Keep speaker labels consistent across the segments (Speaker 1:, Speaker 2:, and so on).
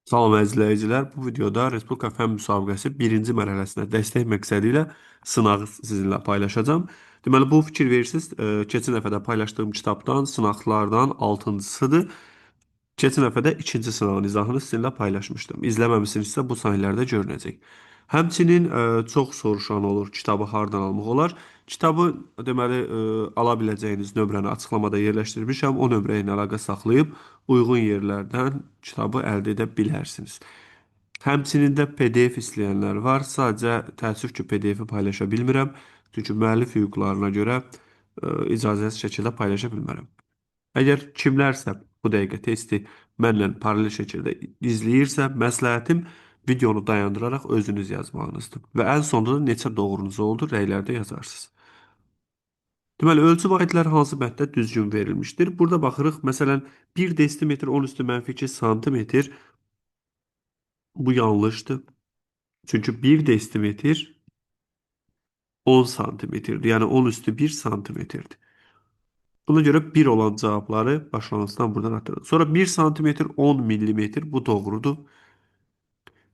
Speaker 1: Salam əzizləyicilər. Bu videoda Respublika Fən müsabiqəsi birinci mərhələsinə dəstək məqsədi ilə sınağı sizinlə paylaşacağım. Deməli, bu fikir verirsiniz, keçən dəfə də paylaşdığım kitabdan, sınaqlardan 6-cısıdır. Keçən dəfə də ikinci sınağın izahını sizinlə paylaşmışdım. İzləməmisinizsə bu sahələrdə görünəcək. Həmçinin çox soruşan olur, kitabı hardan almaq olar. Kitabı deməli ala biləcəyiniz nömrəni açıqlamada yerləşdirmişəm. O nömrə ilə əlaqə saxlayıb uyğun yerlərdən kitabı əldə edə bilərsiniz. Həmçinin də PDF istəyənlər var. Sadəcə təəssüf ki, PDF-i paylaşa bilmirəm. Çünki müəllif hüquqlarına görə icazəsiz şəkildə paylaşa bilmərəm. Əgər kimlərsə bu dəqiqə testi mənlə paralel şəkildə izləyirsə, məsləhətim videonu dayandıraraq özünüz yazmağınızdır. Və ən sonunda da neçə doğrunuz oldu, rəylərdə yazarsınız. Deməli, ölçü vahidləri hansı bənddə düzgün verilmişdir? Burada baxırıq, məsələn, 1 desimetr 10 üstü mənfi 2 santimetr. Bu yanlışdır. Çünki 1 desimetr 10 santimetrdir. Yəni 10 üstü 1 santimetrdir. Buna görə 1 olan cavabları başlanğıcdan buradan atırıq. Sonra 1 santimetr 10 millimetr bu doğrudur.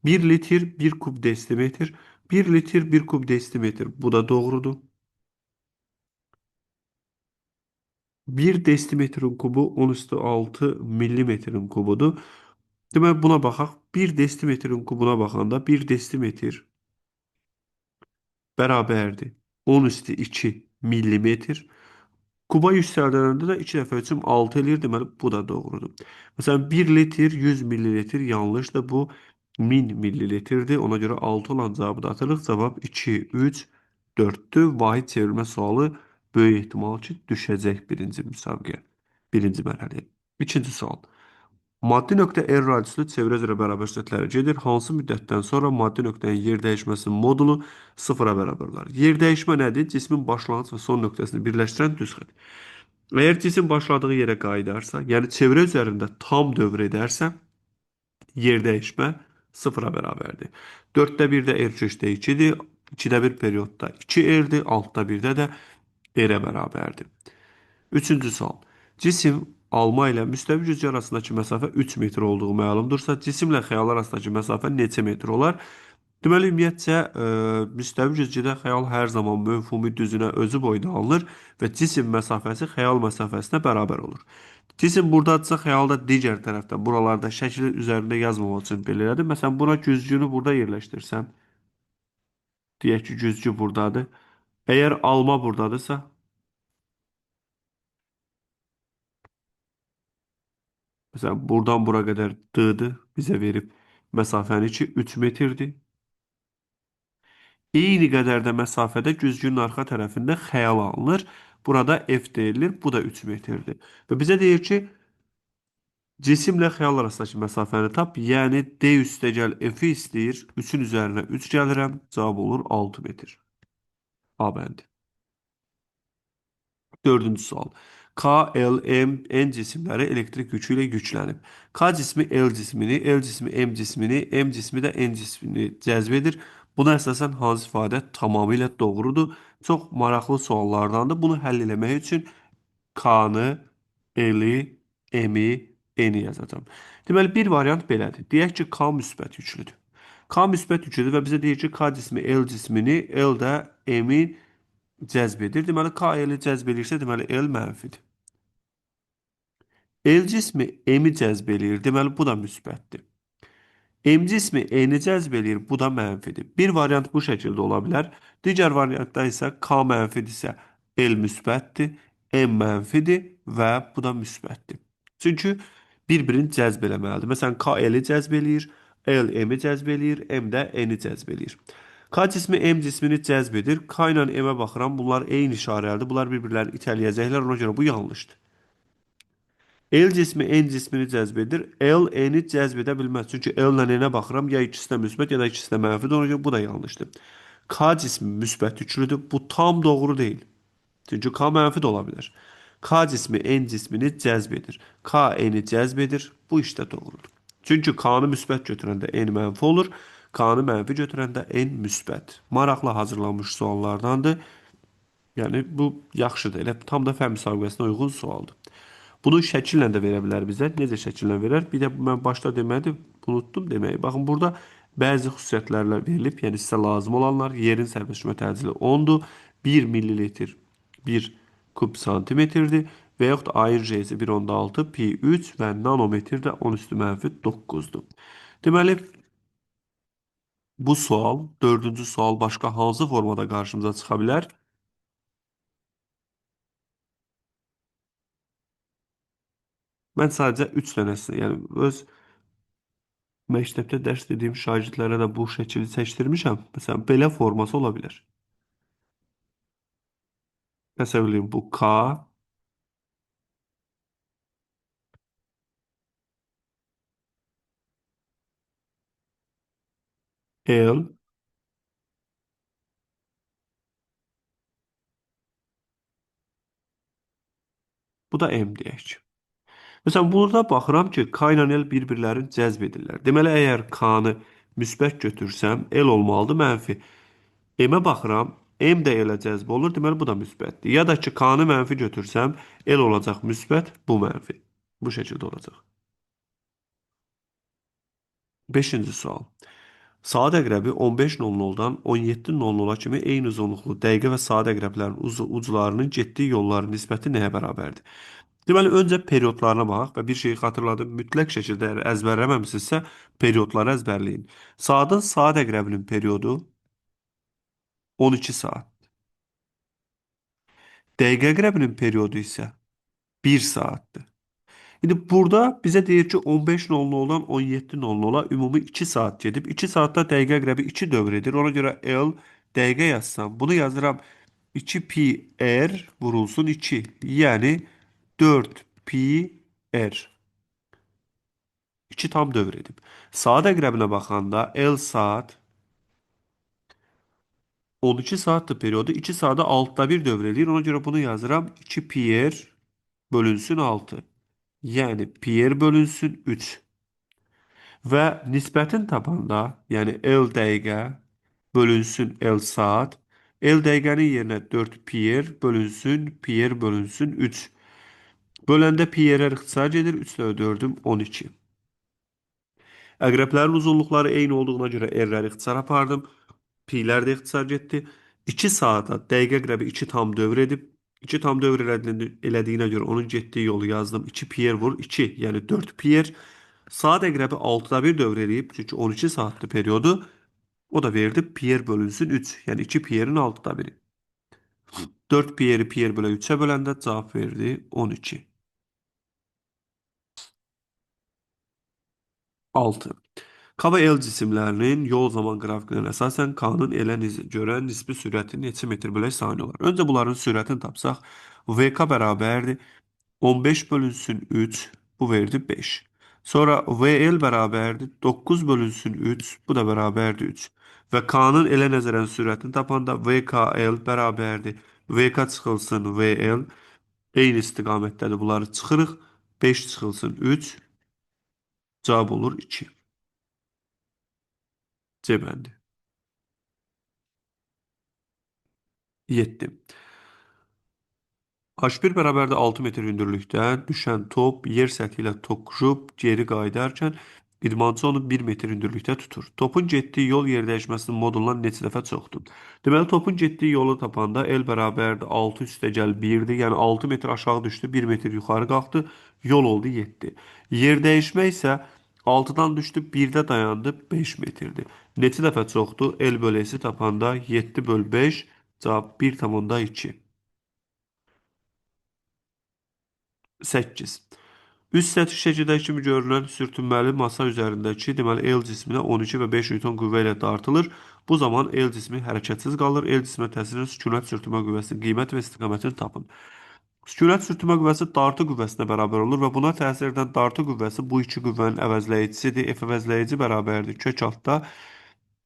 Speaker 1: 1 litr 1 kub desimetr. 1 litr 1 kub desimetr bu da doğrudur. 1 desimetrin kubu 10 üstü 6 millimetrin kubudur. Deməli buna baxaq. 1 desimetrin kubuna baxanda 1 desimetr bərabərdir 10 üstü 2 millimetr. Kuba yüksəldəndə də 2 dəfə ölçüm 6 eləyir. Deməli, bu da doğrudur. Məsələn, 1 litr 100 millilitr yanlışdır. Bu 1000 millilitrdir. Ona görə 6 olan cavabı da atırıq. Cavab 2, 3, 4-dür. Vahid çevirmə sualı böyük ehtimal ki, düşəcək birinci müsabiqəyə, birinci mərhələyə. İkinci sual. Maddi nöqtə R radiusu çevrə üzrə bərabər sütlərə gedir. Hansı müddətdən sonra maddi nöqtənin yer dəyişməsinin modulu sıfıra bərabər olar? Yer dəyişmə nədir? Cismin başlanğıc və son nöqtəsini birləşdirən düz xətt. Əgər cisim başladığı yerə qayıdarsa, yəni çevrə üzərində tam dövr edərsə, yer dəyişmə sıfıra bərabərdir. 4-də 1-də R köşdə 2-dir. 2-də 1 periodda 2 R'dir. 6-da 1-də də R-ə bərabərdir. Üçüncü sual. Cisim alma ilə müstəvi güzgü arasındakı məsafə 3 metr olduğu məlumdursa, cisimlə xəyal arasındakı məsafə neçə metr olar? Deməli, ümumiyyətcə, müstəvi güzgüdə xəyal hər zaman mövhumi düzünə özü boyda alınır və cisim məsafəsi xəyal məsafəsinə bərabər olur. Cisim buradadırsa, xəyalda digər tərəfdə, buralarda şəkil üzərində yazmamaq üçün belə elədim. Məsələn, buna güzgünü burada yerləşdirsəm, deyək ki, güzgü buradadır. Əgər alma buradadırsa, məsələn, buradan bura qədər D-dır, bizə verib məsafəni ki, 3 metrdir. Eyni qədər də məsafədə güzgünün arxa tərəfində xəyal alınır. Burada F deyilir, bu da 3 metrdir. Və bizə deyir ki, cisimlə xəyal arasındakı məsafəni tap, yəni D üstəgəl F-i istəyir. 3-ün üzərinə 3 gəlirəm, cavab olur 6 metr. A bəndi. Dördüncü sual. K, L, M, N cisimləri elektrik yükü ilə yüklənib. K cismi L cismini, L cismi M cismini, M cismi də N cismini cəzb edir. Buna əsasən hansı ifadə tamamilə doğrudur? Çox maraqlı suallardandır. Bunu həll eləmək üçün K-nı, L-i, M-i, N-i yazacağım. Deməli, bir variant belədir. Deyək ki, K müsbət yüklüdür. K müsbət yüklüdür və bizə deyir ki, K cismi L cismini, L də M-i cəzb edir. Deməli, K L-i cəzb edirsə, deməli, L mənfidir. L cismi M-i cəzb edir. Deməli, bu da müsbətdir. M cismi N-i cəzb edir. Bu da mənfidir. Bir variant bu şəkildə ola bilər. Digər variantda isə K mənfidirsə, L müsbətdir. M mənfidir və bu da müsbətdir. Çünki bir-birini cəzb eləməlidir. Məsələn, K L-i cəzb eləyir, L M-i cəzb eləyir, M də N-i cəzb eləyir. K cismi M cismini cəzb edir. K ilə M-ə baxıram. Bunlar eyni işarəlidir. Bunlar bir-birlərini itələyəcəklər. Ona görə bu yanlışdır. L cismi N cismini cəzb edir. L N-i cəzb edə bilməz. Çünki L ilə N-ə baxıram. Ya ikisi də müsbət, ya da ikisi də mənfidir. Ona görə bu da yanlışdır. K cismi müsbət yüklüdür. Bu tam doğru deyil. Çünki K mənfi də ola bilər. K cismi N cismini cəzb edir. K N-i cəzb edir. Bu işdə doğrudur. Çünki K-nı müsbət götürəndə N mənfi olur. K-nı mənfi götürəndə N müsbət. Maraqlı hazırlanmış suallardandır. Yəni bu yaxşıdır. Elə tam da fən müsabiqəsinə uyğun sualdır. Bunu şəkillə də verə bilər bizə. Necə şəkillə verər? Bir də mən başda demədim, unutdum deməyi. Baxın burada bəzi xüsusiyyətlərlə verilib. Yəni sizə lazım olanlar yerin sərbəstləşmə təcili 10-dur. 1 millilitr 1 kub santimetrdir və yaxud da ayın reyzi 1,6 pi 3 və nanometr də 10 üstü mənfi 9-dur. Deməli, bu sual, dördüncü sual başqa hansı formada qarşımıza çıxa bilər? Mən sadəcə 3 dənəsini, yəni öz məktəbdə dərs dediyim şagirdlərə də bu şəkili çəkdirmişəm. Məsələn, belə forması ola bilər. Təsəvvür edin, bu K, L, bu da M deyək. Məsələn, burada baxıram ki, K ilə L bir-birlərini cəzb edirlər. Deməli, əgər K-nı müsbət götürsəm, L olmalıdır mənfi. M-ə baxıram, M də L-ə cəzb olur, deməli bu da müsbətdir. Ya da ki, K-nı mənfi götürsəm, L olacaq müsbət, bu mənfi. Bu şəkildə olacaq. Beşinci sual. Saat əqrəbi 15:00-dan 17:00-a kimi eyni uzunluqlu dəqiqə və saat əqrəblərinin uclarının getdiyi yolların nisbəti nəyə bərabərdir? Deməli, öncə periodlarına baxaq və bir şeyi xatırladım. Mütləq şəkildə əgər əzbərləməmisinizsə, periodları əzbərləyin. Saatın saat əqrəbinin periodu 12 saat. Dəqiqə əqrəbinin periodu isə 1 saatdır. İndi burada bizə deyir ki, 15:00-dan 17:00-a ümumi 2 saat gedib. 2 saatda dəqiqə əqrəbi 2 dövr edir. Ona görə L dəqiqə yazsam, bunu yazıram 2 pi r vurulsun 2. Yəni 4 pi r. 2 tam dövr edib. Saat əqrəbinə baxanda L saat 12 saatdır periodu. 2 saata 6'da 1 dövr edir. Ona görə bunu yazıram. 2 pi r bölünsün 6. Yəni pi r bölünsün 3. Və nisbətin tapanda, yəni L dəqiqə bölünsün L saat, L dəqiqənin yerinə 4 pi r bölünsün pi r bölünsün 3. Böləndə pi r ixtisar gedir. 3 ilə 4'üm 12. Əqrəblərin uzunluqları eyni olduğuna görə r-ləri ixtisar apardım. Pi'lər də ixtisar getdi. 2 saata dəqiqə əqrəbi 2 tam dövr edib. 2 tam dövr elədiyinə görə onun getdiyi yolu yazdım. 2 pi r vur 2, yəni 4 pi r. Saat əqrəbi 6'da 1 dövr eləyib. Çünki 12 saatlı periodu. O da verdi pi r bölünsün 3. Yəni 2 pi r'in 6'da 1'i. 4 pi r'i pi r bölə 3'ə böləndə cavab verdi 12. 6. K və L cisimlərinin yol zaman qrafikinə əsasən K-nın L-ə görə nisbi sürəti neçə metr bölək saniyə olar? Öncə bunların sürətini tapsaq, VK bərabərdir 15 bölünsün 3, bu verdi 5. Sonra VL bərabərdir 9 bölünsün 3, bu da bərabərdir 3. Və K-nın L-ə nəzərən sürətini tapanda VKL bərabərdir. VK çıxılsın VL, eyni istiqamətdədir, bunları çıxırıq. 5 çıxılsın 3, cavab olur 2. C bəndi. 7. H1 bərabərdə 6 metr hündürlükdən düşən top yer səthi ilə toqquşub geri qayıdarkən idmançı onu 1 metr hündürlükdə tutur. Topun getdiyi yol yer dəyişməsinin modulundan neçə dəfə çoxdur? Deməli, topun getdiyi yolu tapanda L bərabərdir 6 üstəgəl 1'dir. Yəni 6 metr aşağı düşdü, 1 metr yuxarı qalxdı. Yol oldu 7. Yer dəyişmə isə 6'dan düşdü, 1'də dayandı, 5 metrdir. Neçə dəfə çoxdur? L böləsi tapanda 7 böl 5, cavab 1,2. 8. Üst səthi şəkildəki kimi görünən sürtünməli masa üzərindəki, deməli L cisminə 12 və 5 Newton qüvvə ilə dartılır. Bu zaman L cismi hərəkətsiz qalır. L cisminə təsir edən sükunət sürtünmə qüvvəsinin qiymət və istiqamətini tapın. Sükunət sürtünmə qüvvəsi dartı qüvvəsinə bərabər olur və buna təsir edən dartı qüvvəsi bu iki qüvvənin əvəzləyicisidir. F əvəzləyici bərabərdir. Kök altda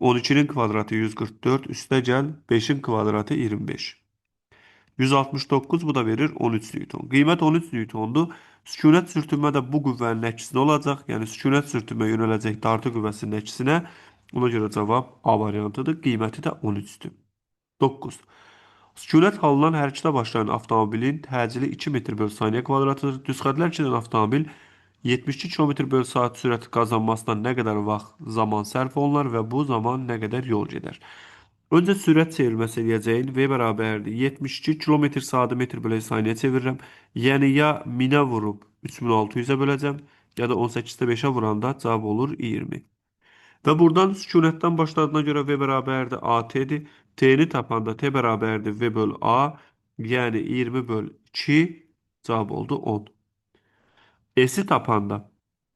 Speaker 1: 12'nin kvadratı 144, üstə gəl 5'in kvadratı 25. 169, bu da verir 13 Newton. Qiymət 13 Newtondur. Sükunət sürtünmə də bu qüvvənin əksinə olacaq. Yəni sükunət sürtünmə yönələcək dartı qüvvəsinin əksinə. Ona görə cavab A variantıdır. Qiyməti də 13'dür. 9. Sükunət halından hərəkətə başlayan avtomobilin təcili 2 metr bölü saniyə kvadratıdır. Düz xəttlər çəkən avtomobil 72 km bölü saat sürəti qazanmasına nə qədər vaxt zaman sərf olunar və bu zaman nə qədər yol gedər? Öncə sürət çevrilməsi eləyəcəyin V bərabərdir. 72 km saatı metr bölü saniyə çevirirəm. Yəni ya 1000-ə vurub 3600-ə böləcəm, ya da 18-də 5-ə vuranda cavab olur 20. Və buradan sükunətdən başladığına görə V bərabərdir AT-dir. T-ni tapanda T bərabərdir V böl A. Yəni 20 böl 2 cavab oldu 10. S-i tapanda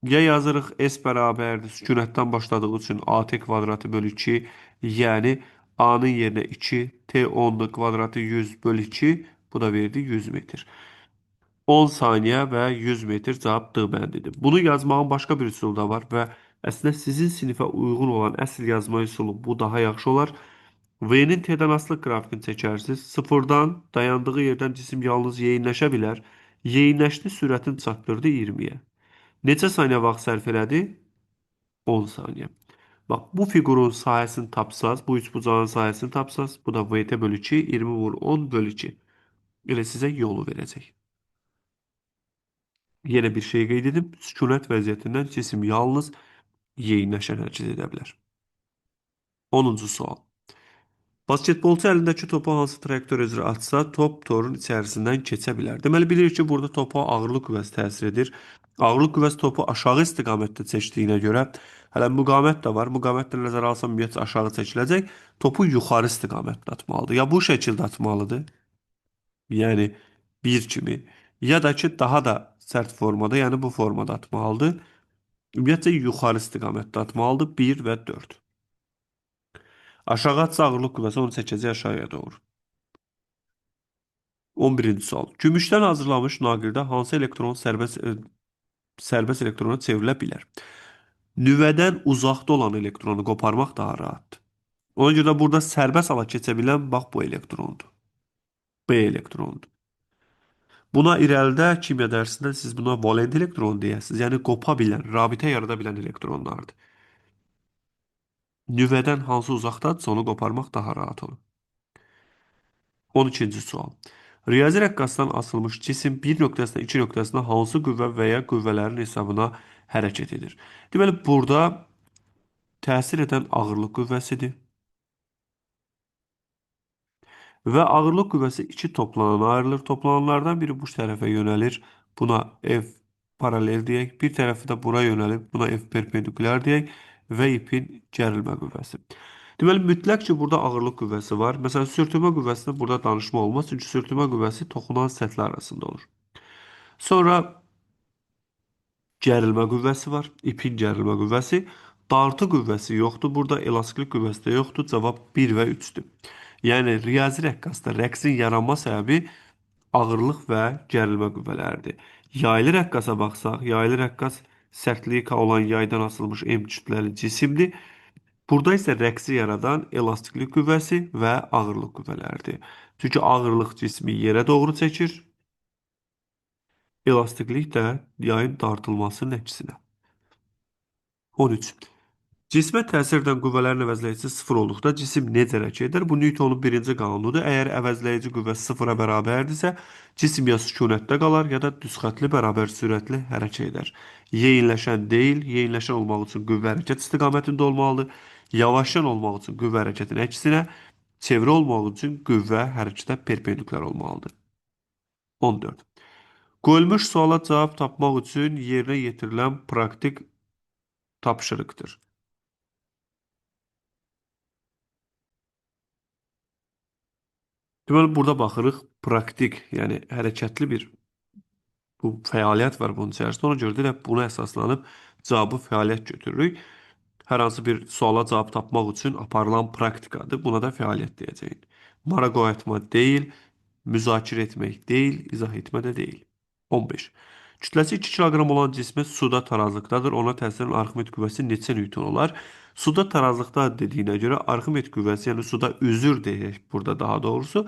Speaker 1: ya yazırıq S bərabərdir sükunətdən başladığı üçün AT kvadratı bölü 2. Yəni A-nın yerinə 2. T 10'lu kvadratı 100 bölü 2. Bu da verdi 100 metr. 10 saniyə və 100 metr cavab D bəndidir. Bunu yazmağın başqa bir üsulu da var və əslində sizin sinifə uyğun olan əsl yazma üsulu bu daha yaxşı olar. V-nin T-dən asılı qrafikini çəkərsiniz. Sıfırdan dayandığı yerdən cisim yalnız yeyinləşə bilər. Yeyinləşdi, sürətini çatdırdı 20-yə. Neçə saniyə vaxt sərf elədi? 10 saniyə. Bax, bu fiqurun sahəsini tapsaz, bu üçbucağın sahəsini tapsaz, bu da VT bölü 2, 20 vur 10 bölü 2. Elə sizə yolu verəcək. Yenə bir şey qeyd edib, sükunət vəziyyətindən cisim yalnız yeyinləşən hərəkət edə bilər. 10-cu sual. Basketbolçu əlindəki topu hansı trayektoriya üzrə atsa, top torun içərisindən keçə bilər. Deməli, bilirik ki, burada topa ağırlıq qüvvəsi təsir edir. Ağırlıq qüvvəsi topu aşağı istiqamətdə çəkdiyinə görə, hələ müqamət də var. Müqamət də nəzərə alsam, ümumiyyətlə aşağı çəkiləcək. Topu yuxarı istiqamətdə atmalıdır. Ya bu şəkildə atmalıdır, yəni bir kimi, ya da ki, daha da sərt formada, yəni bu formada atmalıdır. Ümumiyyətlə yuxarı istiqamətdə atmalıdır 1 və 4. Aşağı atsa ağırlıq qüvvəsi onu çəkəcək aşağıya doğru. 11-ci sual. Gümüşdən hazırlanmış naqildə hansı elektron sərbəst elektrona çevrilə bilər? Nüvədən uzaqda olan elektronu qoparmaq daha rahatdır. Ona görə də burada sərbəst hala keçə bilən bax bu elektrondur. B elektronudur. Buna irəlidə kimya dərsində siz buna valent elektron deyəsiniz. Yəni qopa bilən, rabitə yarada bilən elektronlardır. Nüvədən hansı uzaqdadırsa onu qoparmaq daha rahat olur. 12-ci sual. Riyazi rəqqasdan asılmış cisim bir nöqtəsindən iki nöqtəsinə hansı qüvvə və ya qüvvələrin hesabına hərəkət edir? Deməli, burada təsir edən ağırlıq qüvvəsidir. Və ağırlıq qüvvəsi iki toplanana ayrılır. Toplananlardan biri bu tərəfə yönəlir. Buna F paralel deyək. Bir tərəfi də bura yönəlib. Buna F perpendikulyar deyək. Və ipin gərilmə qüvvəsi. Deməli, mütləq ki, burada ağırlıq qüvvəsi var. Məsələn, sürtünmə qüvvəsində burada danışma olmaz. Çünki sürtünmə qüvvəsi toxunan səthlər arasında olur. Sonra gərilmə qüvvəsi var. İpin gərilmə qüvvəsi. Dartı qüvvəsi yoxdur. Burada elastiklik qüvvəsi də yoxdur. Cavab 1 və 3-dür. Yəni, riyazi rəqqasda rəqsin yaranma səbəbi ağırlıq və gərilmə qüvvələridir. Yaylı rəqqasa baxsaq, yaylı rəqqas sərtliyi K olan yaydan asılmış M kütləli cisimdir. Burada isə rəqsi yaradan elastiklik qüvvəsi və ağırlıq qüvvələridir. Çünki ağırlıq cismi yerə doğru çəkir, elastiklik də yayın dartılmasının əksinə. 13. Cismə təsir edən qüvvələrin əvəzləyicisi sıfır olduqda cisim necə hərəkət edir? Bu Newtonun birinci qanunudur. Əgər əvəzləyici qüvvə sıfıra bərabərdirsə, cisim ya sükunətdə qalar, ya da düzxətli bərabər sürətli hərəkət edər. Yeyinləşən deyil, yeyinləşən olmaq üçün qüvvə hərəkət istiqamətində olmalıdır. Yavaşlayan olmaq üçün qüvvə hərəkətin əksinə, çevrə olmaq üçün qüvvə hərəkətə perpendikulyar olmalıdır. 14. Qoyulmuş suala cavab tapmaq üçün yerinə yetirilən praktik tapşırıqdır. Deməli, burada baxırıq praktik, yəni hərəkətli bir bu fəaliyyət var bunun içərisində. Ona görə də buna əsaslanıb cavabı fəaliyyət götürürük. Hər hansı bir suala cavab tapmaq üçün aparılan praktikadır. Buna da fəaliyyət deyəcəyik. Maraq oyatma deyil, müzakirə etmək deyil, izah etmə də deyil. 15. Kütləsi 2 kiloqram olan cismi suda tarazlıqdadır. Ona təsirən Arximed qüvvəsi neçə newton olar? Suda tarazlıqda dediyinə görə Arximed qüvvəsi, yəni suda üzür deyək burada daha doğrusu.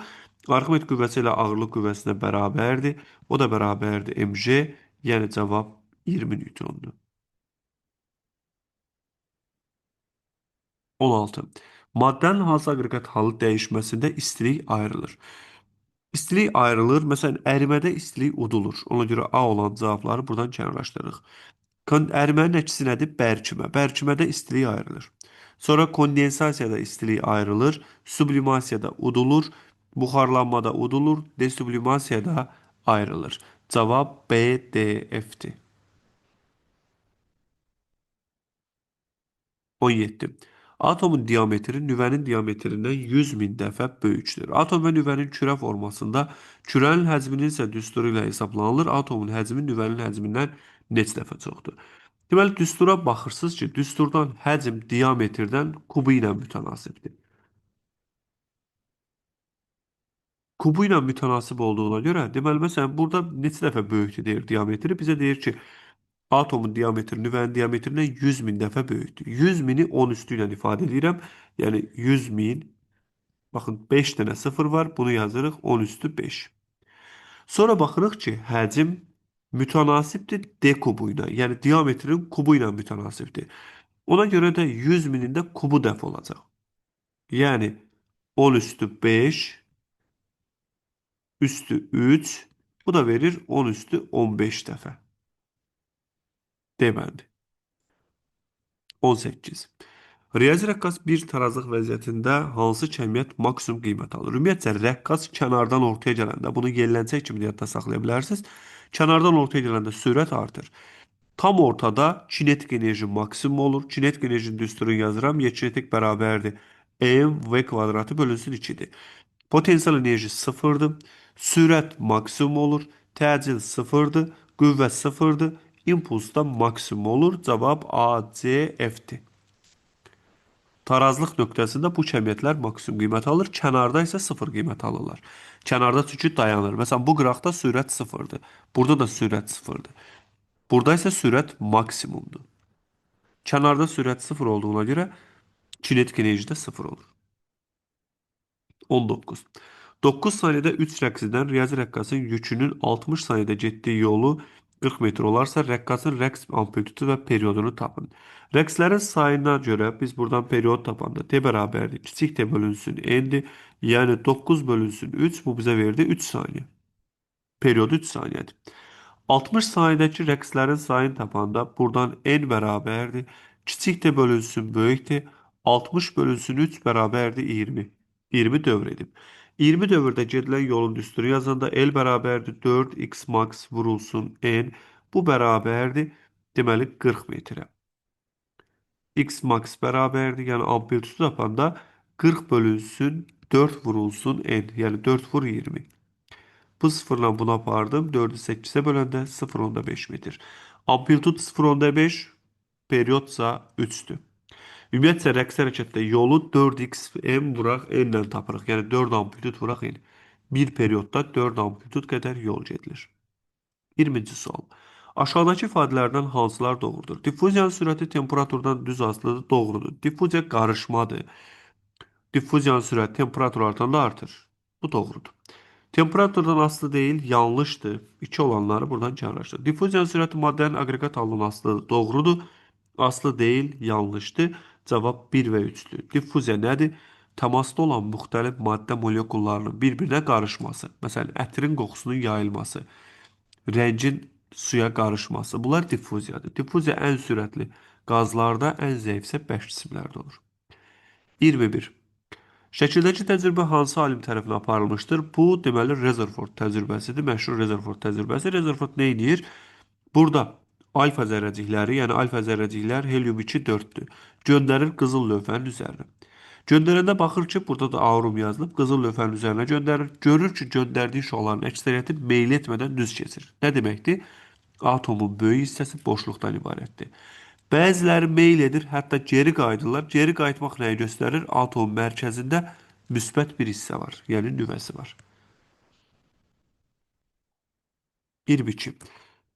Speaker 1: Arximed qüvvəsi ilə ağırlıq qüvvəsinə bərabərdir. O da bərabərdir mg, yəni cavab 20 newtondur. 16. Maddənin hansı aqreqat halı dəyişməsində istilik ayrılır? İstilik ayrılır. Məsələn, ərimədə istilik udulur. Ona görə A olan cavabları buradan kənarlaşdırırıq. Ərimənin əksi nədir? Bərkimə. Bərkimədə istilik ayrılır. Sonra kondensasiyada istilik ayrılır. Sublimasiyada udulur. Buxarlanmada udulur. Desublimasiyada ayrılır. Cavab B, D, F'dir. 17. Atomun diametri nüvənin diametrindən 100 min dəfə böyükdür. Atom və nüvənin kürə formasında kürənin həcminin isə düsturu ilə hesablanılır. Atomun həcmi nüvənin həcmindən neçə dəfə çoxdur? Deməli, düstura baxırsınız ki, düsturdan həcm diametrdən kubu ilə mütənasibdir. Kubu ilə mütənasib olduğuna görə, deməli, məsələn, burada neçə dəfə böyükdür deyir diametri. Bizə deyir ki, atomun diametri nüvənin diametrindən 100 min dəfə böyükdür. 100 mini 10 üstü ilə ifadə edirəm. Yəni 100 min, baxın 5 dənə sıfır var, bunu yazırıq 10 üstü 5. Sonra baxırıq ki, həcm mütənasibdir D kubu ilə, yəni diametrin kubu ilə mütənasibdir. Ona görə də 100 minin də kubu dəf olacaq. Yəni 10 üstü 5 üstü 3, bu da verir 10 üstü 15 dəfə. Deməli, 18. Riyazi rəqqas bir tarazlıq vəziyyətində hansı kəmiyyət maksimum qiymət alır? Ümumiyyətcə, rəqqas kənardan ortaya gələndə, bunu yelləncək kimi də yadda saxlaya bilərsiniz. Kənardan ortaya gələndə sürət artır. Tam ortada kinetik enerji maksimum olur. Kinetik enerjinin düsturunu yazıram. Y kinetik bərabərdir. mv kvadratı bölünsün 2-dir. Potensial enerji sıfırdır. Sürət maksimum olur. Təcil sıfırdır. Qüvvə sıfırdır. İmpuls da maksimum olur. Cavab A, C, F'dir. Tarazlıq nöqtəsində bu kəmiyyətlər maksimum qiymət alır. Kənarda isə sıfır qiymət alırlar. Kənarda çünki dayanır. Məsələn, bu qıraqda sürət sıfırdır. Burada da sürət sıfırdır. Burada isə sürət maksimumdur. Kənarda sürət sıfır olduğuna görə kinetik enerji də sıfır olur. 19. 9 saniyədə 3 rəqsidən riyazi rəqqasın yükünün 60 saniyədə getdiyi yolu 40 metr olarsa, rəqqasın rəqs amplitudu və periodunu tapın. Rəqslərin sayına görə biz buradan period tapanda T bərabərdir. Kiçik T bölünsün N'dir. Yəni 9 bölünsün 3, bu bizə verdi 3 saniyə. Periyodu 3 saniyədir. 60 saniyədəki rəqslərin sayını tapanda buradan n bərabərdir. Kiçik T bölünsün böyük T. 60 bölünsün 3 bərabərdir 20. 20 dövr edib. 20 dövrdə gedilən yolun düsturu yazanda L bərabərdir 4x max vurulsun n. Bu bərabərdir deməli 40 metrə. X max bərabərdir, yəni amplitudu tapanda 40 bölünsün 4 vurulsun n. Yəni 4 vur 20. Bu sıfırla bunu apardım. 4'ü 8'e böləndə 0,5 metr. Amplitud 0,5, periyodsa 3'dür. Ümumiyyətcə, rəqs hərəkətdə yolu 4x vuraq n ilə tapırıq. Yəni 4 amplitud vuraq n. Bir periyodda 4 amplitud qədər yol gedilir. 20-ci sual. Aşağıdakı ifadələrdən hansılar doğrudur? Diffuziyanın sürəti temperaturdan düz asılıdır, doğrudur. Diffuziya qarışmadır. Diffuziyanın sürəti temperatur artanda artır. Bu doğrudur. Temperaturdan asılı deyil, yanlışdır. 2 olanları buradan kənarlaşdır. Diffuziyanın sürəti maddənin aqreqat halından asılıdır. Doğrudur. Aslı deyil, yanlışdır. Cavab 1 və 3-dür. Diffuziya nədir? Təmasda olan müxtəlif maddə molekullarının bir-birinə qarışması. Məsələn, ətrin qoxusunun yayılması, rəngin suya qarışması. Bunlar diffuziyadır. Diffuziya ən sürətli qazlarda, ən zəif isə bərk cisimlərdə olur. 21. Şəkildəki təcrübə hansı alim tərəfindən aparılmışdır? Bu, deməli, Rutherford təcrübəsidir. Məşhur Rutherford təcrübəsi. Rutherford nə edir? Burada alfa zərrəcikləri, yəni alfa zərrəciklər helium-2 4-dür. Göndərir qızıl lövhənin üzərinə. Göndərəndə baxır ki, burada da aurum yazılıb, qızıl lövhənin üzərinə göndərir. Görür ki, göndərdiyi şüaların əksəriyyəti meyl etmədən düz keçir. Nə deməkdir? Atomun böyük hissəsi boşluqdan ibarətdir. Bəziləri meyl edir, hətta geri qayıdırlar. Geri qayıtmaq nəyi göstərir? Atomun mərkəzində müsbət bir hissə var, yəni nüvəsi var. 22.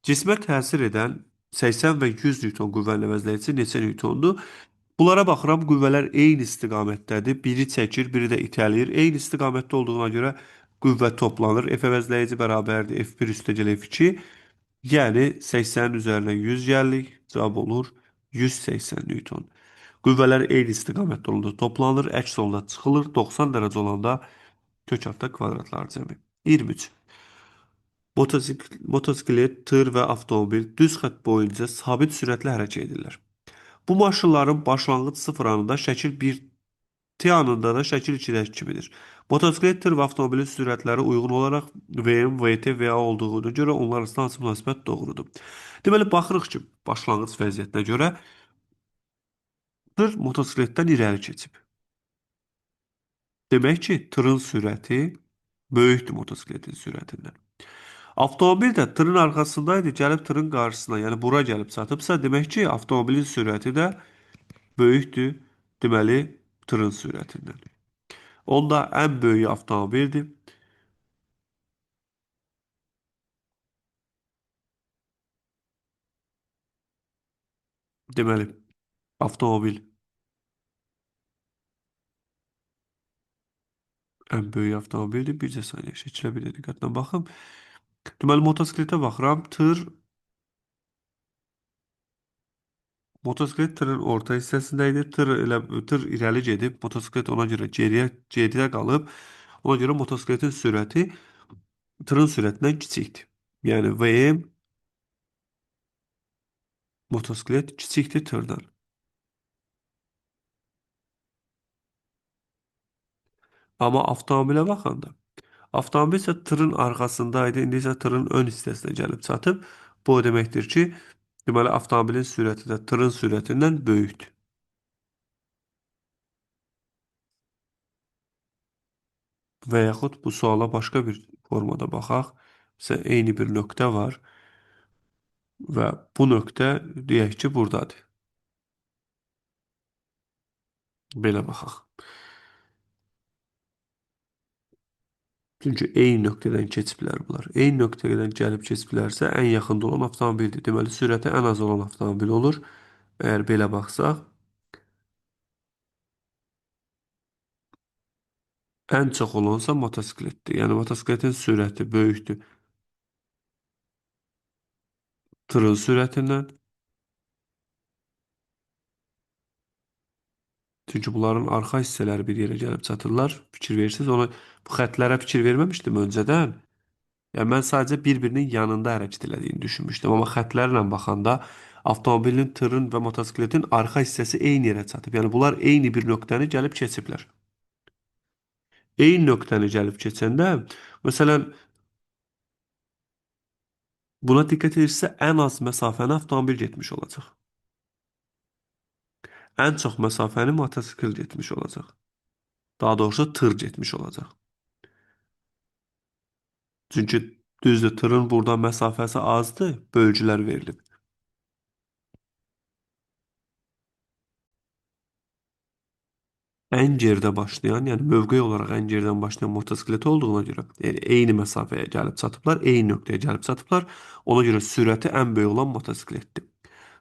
Speaker 1: Cismə təsir edən 80 və 100 Newton qüvvənin əvəzləyicisi neçə Newtondur? Bunlara baxıram, qüvvələr eyni istiqamətdədir. Biri çəkir, biri də itələyir. Eyni istiqamətdə olduğuna görə qüvvə toplanır. F əvəzləyici bərabərdir F1 üstəgəl F2. Yəni 80-nin üzərinə 100 gəlirik. Cavab olur 180 Newton. Qüvvələr eyni istiqamətdə olanda toplanır, əks olanda çıxılır. 90 dərəcə olanda kök altda kvadratlar cəmi. 23. Motosiklet, tır və avtomobil düz xətt boyunca sabit sürətlə hərəkət edirlər. Bu maşınların başlanğıc sıfır anında şəkil 1 T anında da şəkil 2-dəki kimidir. Motosiklet, tır və avtomobilin sürətləri uyğun olaraq VM, VT, VA olduğuna görə onlar arasında hansı münasibət doğrudur? Deməli, baxırıq ki, başlanğıc vəziyyətinə görə tır motosikletdən irəli keçib. Demək ki, tırın sürəti böyükdür motosikletin sürətindən. Avtomobil də tırın arxasındaydı, gəlib tırın qarşısına, yəni bura gəlib çatıbsa, demək ki, avtomobilin sürəti də böyükdür, deməli, tırın sürətindən. Onda ən böyük avtomobildir. Deməli, avtomobil ən böyük avtomobildir. Bircə saniyə şəkilə bir də diqqətlə baxım. Deməli, motosikletə baxıram. Motosiklet tırın orta hissəsində idi. Tır irəli gedib, motosiklet ona görə geriyə qalıb. Ona görə motosikletin sürəti tırın sürətindən kiçikdir. Yəni VM motosiklet kiçikdir tırdan. Amma avtomobilə baxanda, avtomobil isə tırın arxasındaydı, indi isə tırın ön hissəsinə gəlib çatıb. Bu o deməkdir ki, deməli avtomobilin sürəti də tırın sürətindən böyükdür. Və yaxud bu suala başqa bir formada baxaq. Məsələn, eyni bir nöqtə var və bu nöqtə deyək ki, buradadır. Belə baxaq. Çünki eyni nöqtədən keçiblər bunlar. Eyni nöqtədən gəlib keçiblərsə ən yaxında olan avtomobildir. Deməli, sürəti ən az olan avtomobil olur. Əgər belə baxsaq, ən çox olansa motosikletdir. Yəni, motosikletin sürəti böyükdür tırın sürətindən. Çünki bunların arxa hissələri bir yerə gəlib çatırlar. Fikir verirsiniz. Bu xətlərə fikir verməmişdim öncədən. Yəni, mən sadəcə bir-birinin yanında hərəkət elədiyini düşünmüşdüm. Amma xətlərlə baxanda avtomobilin, tırın və motosikletin arxa hissəsi eyni yerə çatıb. Yəni, bunlar eyni bir nöqtəni gəlib keçiblər. Eyni nöqtəni gəlib keçəndə, məsələn, buna diqqət edirsə, ən az məsafəni avtomobil getmiş olacaq. Ən çox məsafəni motosikl getmiş olacaq. Daha doğrusu tır getmiş olacaq. Çünki düzdür, tırın burada məsafəsi azdır, bölgülər verilib. Ən geridə başlayan, yəni mövqe olaraq ən geridən başlayan motosiklet olduğuna görə, yəni eyni məsafəyə gəlib çatıblar, eyni nöqtəyə gəlib çatıblar. Ona görə sürəti ən böyük olan motosikletdir.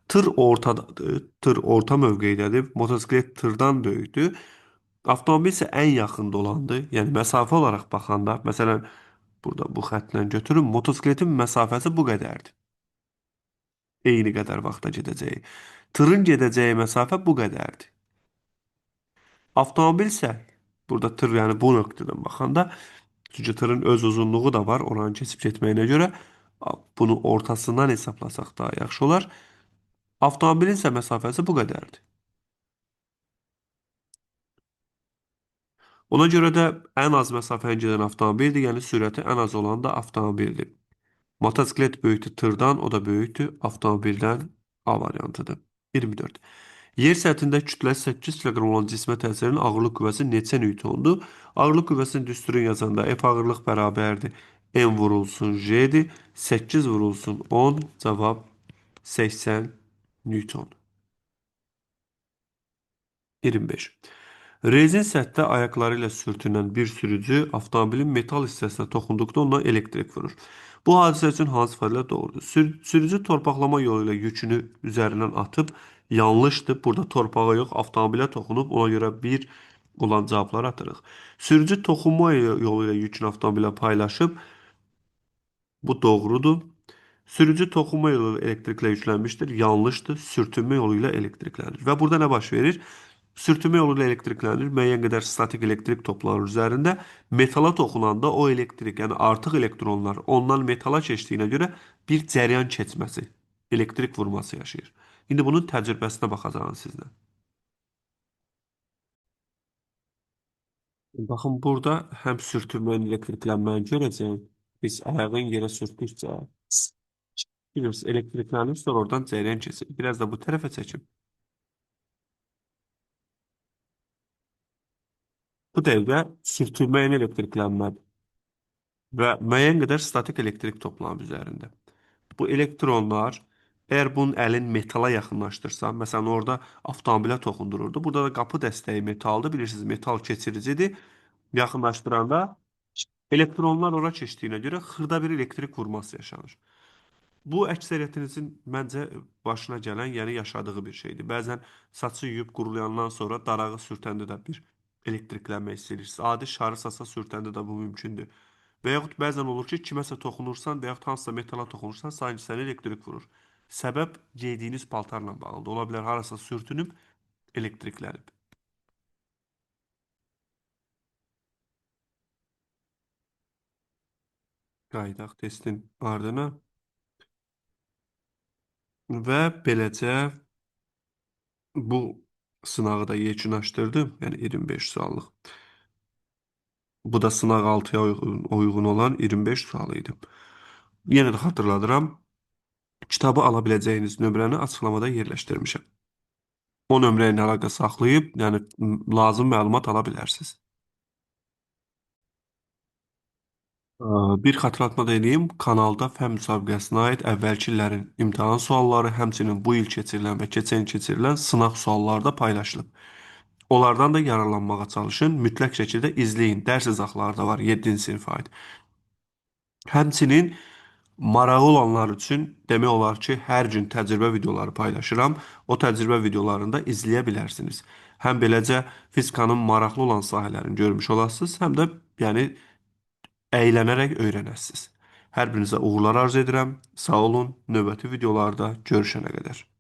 Speaker 1: Tır ortadadır, tır orta mövqeydədir, motosiklet tırdan böyükdür. Avtomobil isə ən yaxında olandır. Yəni məsafə olaraq baxanda, məsələn, burada bu xəttlə götürün, motosikletin məsafəsi bu qədərdir. Eyni qədər vaxta gedəcəyi. Tırın gedəcəyi məsafə bu qədərdir. Avtomobil isə burada tır, yəni bu nöqtədən baxanda, çünki tırın öz uzunluğu da var, oranı keçib getməyinə görə bunu ortasından hesablasaq daha yaxşı olar. Avtomobilin isə məsafəsi bu qədərdir. Ona görə də ən az məsafəni gedən avtomobildir, yəni sürəti ən az olan da avtomobildir. Motosiklet böyükdür tırdan, o da böyükdür avtomobildən. A variantıdır. 24. Yer səthində kütləsi 8 kiloqram olan cismə təsirin ağırlıq qüvvəsi neçə newtondur? Ağırlıq qüvvəsini düsturun yazanda F ağırlıq bərabərdir. M vurulsun J'dir. 8 vurulsun 10. Cavab 80 newton. 25. Rezin səthdə ayaqları ilə sürtünən bir sürücü avtomobilin metal hissəsinə toxunduqda ondan elektrik vurur. Bu hadisə üçün hansı fərqlər doğrudur? Sürücü torpaqlama yolu ilə yükünü üzərindən atıb yanlışdır. Burada torpağa yox, avtomobilə toxunub, ona görə bir olan cavabları atırıq. Sürücü toxunma yolu ilə yükünü avtomobilə paylaşıb, bu doğrudur. Sürücü toxunma yolu ilə elektriklə yüklənmişdir. Yanlışdır. Sürtünmə yolu ilə elektriklənir. Və burada nə baş verir? Sürtünmə yolu ilə elektriklənir. Müəyyən qədər statik elektrik topları üzərində metala toxunanda o elektrik, yəni artıq elektronlar ondan metala keçdiyinə görə bir cəryan keçməsi, elektrik vurması yaşayır. İndi bunun təcrübəsinə baxacağıq sizlə. Baxın, burada həm sürtünmənin elektriklənməni görəcəyik. Biz ayağın yerə sürtdükcə bilirsiniz, elektriklənir, sonra oradan cəryan keçir. Biraz da bu tərəfə çəkim. Bu dəqiqə sürtünməyin elektriklənmədir və müəyyən qədər statik elektrik toplanıb üzərində. Bu elektronlar, əgər bunun əlin metala yaxınlaşdırsa, məsələn, orada avtomobilə toxundururdu. Burada da qapı dəstəyi metaldır. Bilirsiniz, metal keçiricidir. Yaxınlaşdıranda elektronlar ora keçdiyinə görə xırda bir elektrik vurması yaşanır. Bu əksəriyyətinizin məncə başına gələn, yəni yaşadığı bir şeydir. Bəzən saçı yuyub qurulayandan sonra darağı sürtəndə də bir elektriklənmə hiss edirsiniz. Adi şarı saça sürtəndə də bu mümkündür. Və yaxud bəzən olur ki, kiməsə toxunursan və yaxud hansısa metala toxunursan, sanki səni elektrik vurur. Səbəb geydiyiniz paltarla bağlıdır. Ola bilər harasa sürtünüb, elektriklənib. Qayıdaq testin ardına və beləcə bu sınağı da yekunlaşdırdım. Yəni 25 suallıq. Bu da sınaq 6-ya uyğun olan 25 sual idi. Yenə də xatırladıram. Kitabı ala biləcəyiniz nömrəni açıqlamada yerləşdirmişəm. O nömrə ilə əlaqə saxlayıb, yəni lazım məlumat ala bilərsiniz. Bir xatırlatma da edeyim. Kanalda fən müsabiqəsinə aid əvvəlki illərin imtahan sualları, həmçinin bu il keçirilən və keçən il keçirilən sınaq sualları da paylaşılıb. Onlardan da yararlanmağa çalışın. Mütləq şəkildə izləyin. Dərs izahları da var 7-ci sinifə aid. Həmçinin marağı olanlar üçün demək olar ki, hər gün təcrübə videoları paylaşıram. O təcrübə videolarını da izləyə bilərsiniz. Həm beləcə fizikanın maraqlı olan sahələrini görmüş olasınız, həm də yəni əylənərək öyrənəsiniz. Hər birinizə uğurlar arzu edirəm. Sağ olun. Növbəti videolarda görüşənə qədər.